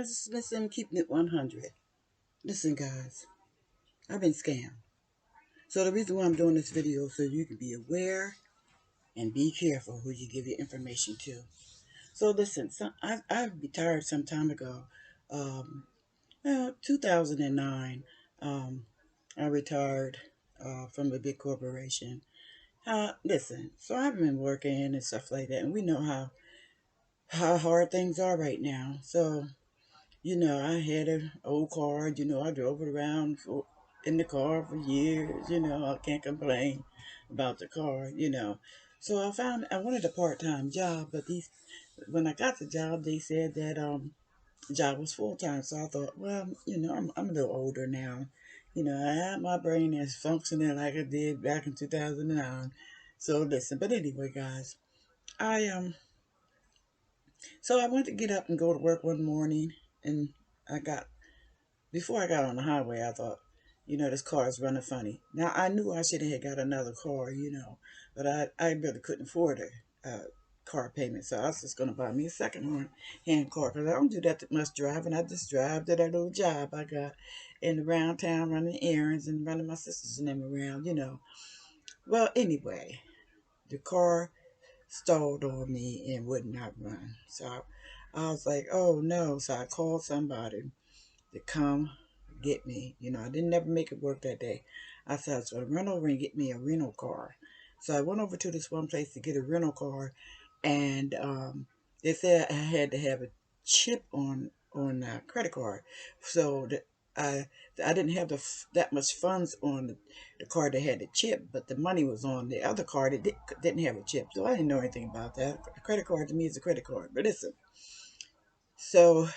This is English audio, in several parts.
guys, listen, keeping it 100. Listen, guys, I've been scammed. So the reason why I'm doing this video is so you can be aware and be careful who you give your information to. So listen, I retired some time ago. 2009, I retired from a big corporation. Listen, so I've been working and stuff like that, and we know how hard things are right now. So I had an old car. I drove it around in the car for years. I can't complain about the car. So I wanted a part-time job, but when I got the job, they said that the job was full-time. So I thought, well, I'm a little older now. I have my brain is functioning like it did back in 2009. So listen, but anyway, guys, I so I went to get up and go to work one morning, and I got before I got on the highway, I thought, this car is running funny. Now, I knew I should have got another car, but I really couldn't afford a car payment. So I was just going to buy me a second-hand car because I don't do that much driving. I just drive to that little job I got in around town running errands and running my sisters and them around. Well, anyway, the car stalled on me and would not run. So I was like, oh no. So I called somebody to come get me. I didn't never make it work that day. I said I was going to run over and get me a rental car. So I went over to this one place to get a rental car, and they said I had to have a chip on a credit card. So I I didn't have that much funds on the card that had the chip, but the money was on the other card that didn't have a chip. So I didn't know anything about that. A credit card to me is a credit card. But listen, so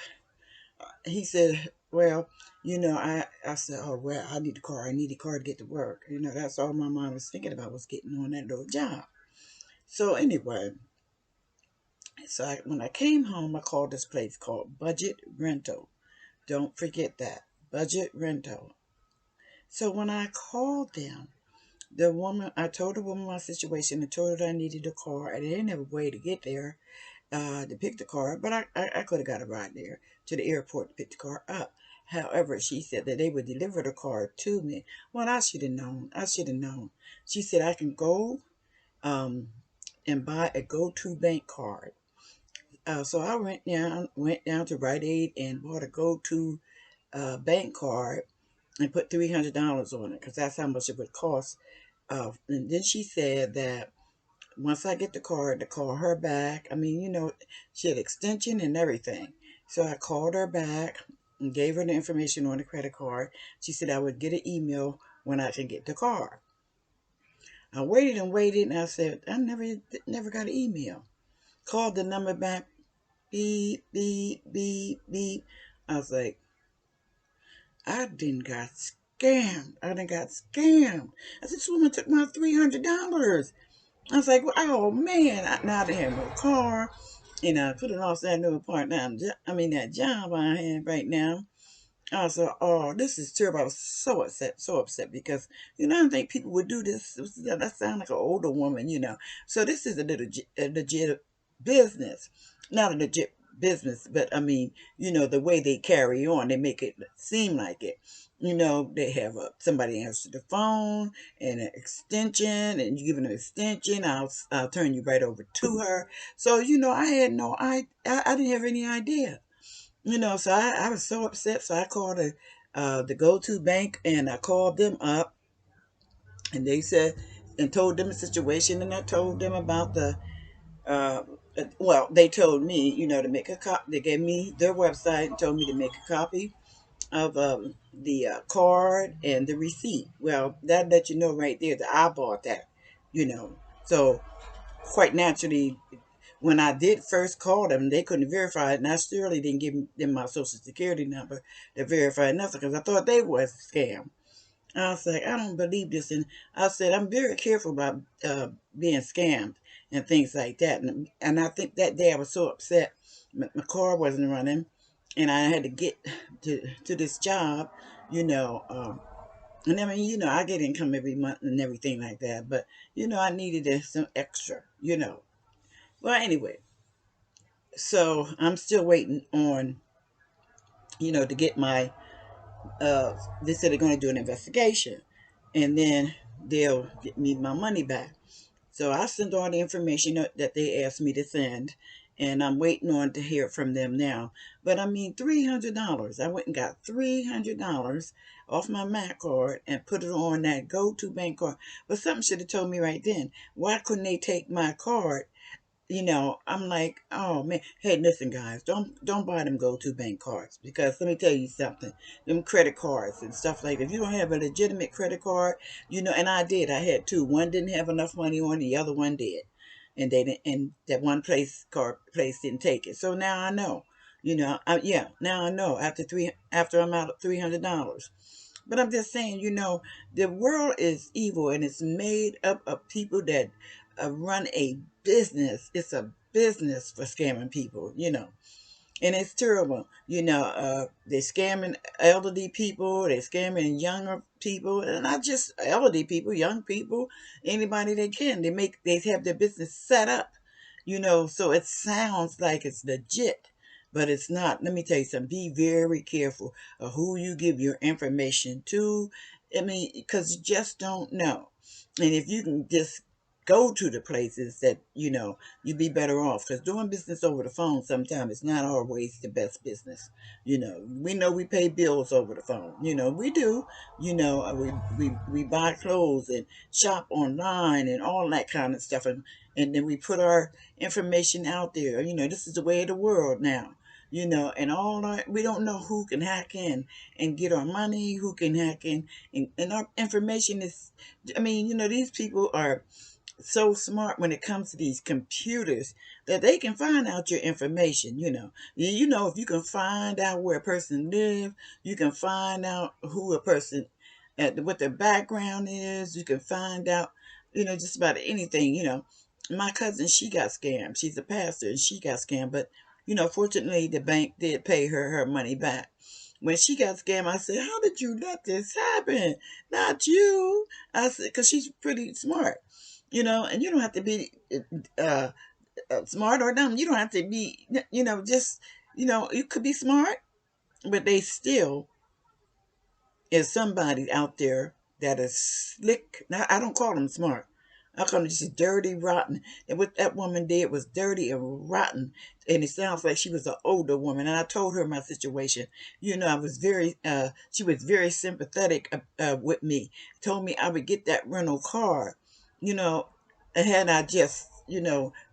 he said, well, I said, oh, well, I need a car. I need a car to get to work. That's all my mind was thinking about was getting on that little job. So anyway, when I came home, I called this place called Budget Rental. Don't forget that. Budget Rental. So when I called them, I told the woman my situation and told her that I needed a car. And they didn't have a way to get there to pick the car, but I could have got a ride there to the airport to pick the car up. However, she said that they would deliver the car to me. Well, I should have known. I should have known. She said I can go um, and buy a go-to bank card. So I went down to Rite Aid and bought a go-to bank card and put $300 on it because that's how much it would cost. And then she said that once I get the card to call her back. I mean, she had extension and everything. So I called her back and gave her the information on the credit card. She said I would get an email when I can get the card. I waited and waited, and I said, I never got an email. Called the number back, beep, beep, beep, beep. I was like, I didn't got scammed. I didn't got scammed. I said, this woman took my $300. I was like, well, oh man, now I didn't have no car, and I put it off that new part-time that job I have right now. I was like, oh, this is terrible. I was so upset because, I didn't think people would do this. That sounds like an older woman. So this is a legit business. Not a legit business, but I mean, the way they carry on, they make it seem like it. They have somebody answer the phone and an extension, and you give them an extension. I'll turn you right over to her. So I had I didn't have any idea. So I was so upset. So I called the go-to bank, and I called them up, and they said, and told them the situation, and I told them about uh, they told me, to make a copy. They gave me their website and told me to make a copy of the card and the receipt. Well, that let you know right there that I bought that, you know. So quite naturally, when I did first call them, they couldn't verify it, and I surely didn't give them my social security number to verify nothing because I thought they was a scam. I was like, I don't believe this, and I said I'm very careful about being scammed and things like that, and I think that day I was so upset. My car wasn't running, and I had to get to this job, you know. And I mean, I get income every month and everything like that, but I needed some extra. Well, anyway, so I'm still waiting on to get my, they said they're going to do an investigation, and then they'll get me my money back. So I sent all the information that they asked me to send, and I'm waiting on to hear from them now. But I mean, $300. I went and got $300 off my Mac card and put it on that go-to bank card. But something should have told me right then. Why couldn't they take my card? I'm like, oh man. Hey, listen, guys, don't buy them go-to bank cards, because let me tell you something. Them credit cards and stuff like that. If you don't have a legitimate credit card, and I did. I had two. One didn't have enough money on, the other one did, and they didn't. And that one place didn't take it. So now I know. Yeah. Now I know after I'm out of $300. But I'm just saying, the world is evil, and it's made up of people that run a business. It's a business for scamming people. And it's terrible. They're scamming elderly people, they're scamming younger people, and not just elderly people, young people, anybody they can. They have their business set up, so it sounds like it's legit, but it's not. Let me tell you something. Be very careful of who you give your information to. I mean, because you just don't know. And if you can just go to the places that you'd be better off, because doing business over the phone sometimes is not always the best business. We know we pay bills over the phone. We do. We buy clothes and shop online and all that kind of stuff, and then we put our information out there. This is the way of the world now. And we don't know who can hack in and get our money, who can hack in, and our information is. I mean, these people are so smart when it comes to these computers that they can find out your information. If you can find out where a person lives, you can find out who a person, what their background is. You can find out, just about anything. My cousin, she got scammed. She's a pastor, and she got scammed, but fortunately the bank did pay her money back. When she got scammed, I said, how did you let this happen? Not you. I said, because she's pretty smart, and you don't have to be uh, smart or dumb. You don't have to be, just, you could be smart, but they still is somebody out there that is slick. Now, I don't call them smart. I call them just dirty, rotten. And what that woman did was dirty and rotten. And it sounds like she was an older woman. And I told her my situation. I was she was very sympathetic with me. Told me I would get that rental car, you know, and had I just,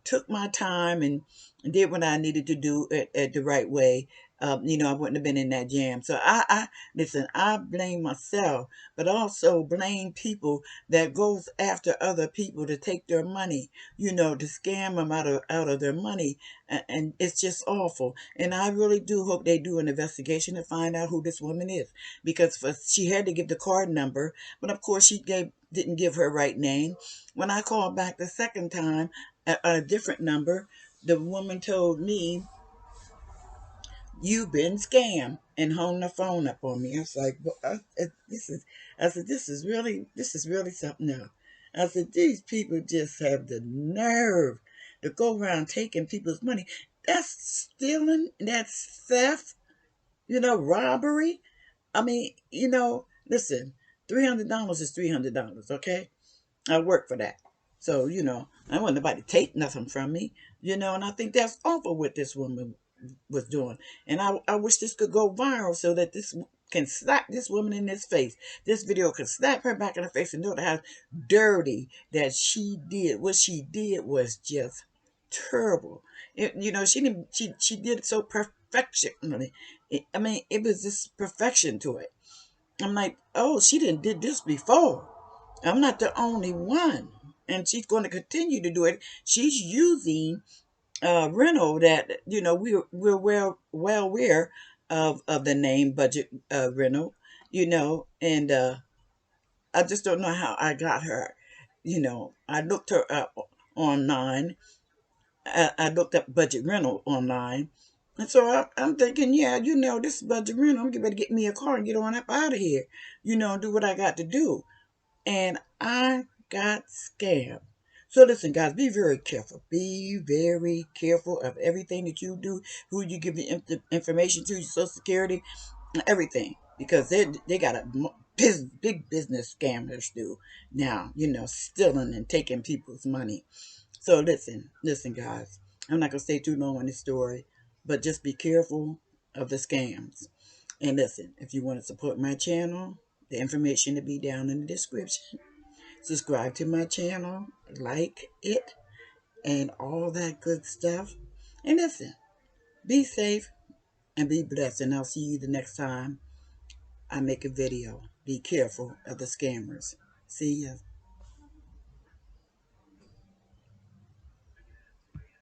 took my time and did what I needed to do at the right way. I wouldn't have been in that jam. So I listen, I blame myself, but also blame people that goes after other people to take their money, to scam them out of their money. And it's just awful. And I really do hope they do an investigation to find out who this woman is, because she had to give the card number, but of course didn't give her right name. When I called back the second time at a different number, the woman told me, you've been scammed, and hung the phone up on me. I was like, well, I said, this is really something else. I said, these people just have the nerve to go around taking people's money. That's stealing, that's theft, robbery. I mean, listen, $300 is $300, okay? I work for that. So, I want nobody to take nothing from me, and I think that's awful what this woman was doing. And I wish this could go viral so that this can slap this woman in this face. This video can slap her back in the face and know how dirty that she did. What she did was just terrible. She did it so perfectionly. I mean, it was just perfection to it. I'm like, oh, she didn't did this before. I'm not the only one. And she's going to continue to do it. She's using rental that, we're well aware of the name budget rental, and I just don't know how I got her. I looked her up online. I looked up budget rental online. And so I'm thinking, yeah, this budget rental, I'm getting ready to get me a car and get on up out of here, do what I got to do. And I got scammed. So listen, guys, be very careful. Be very careful of everything that you do, who you give the information to, your Social Security, everything, because they got a big business scammers do now. Stealing and taking people's money. So listen, guys. I'm not gonna stay too long on this story, but just be careful of the scams. And listen, if you want to support my channel, the information will be down in the description. Subscribe to my channel, like it, and all that good stuff. And listen, be safe and be blessed. And I'll see you the next time I make a video. Be careful of the scammers. See ya.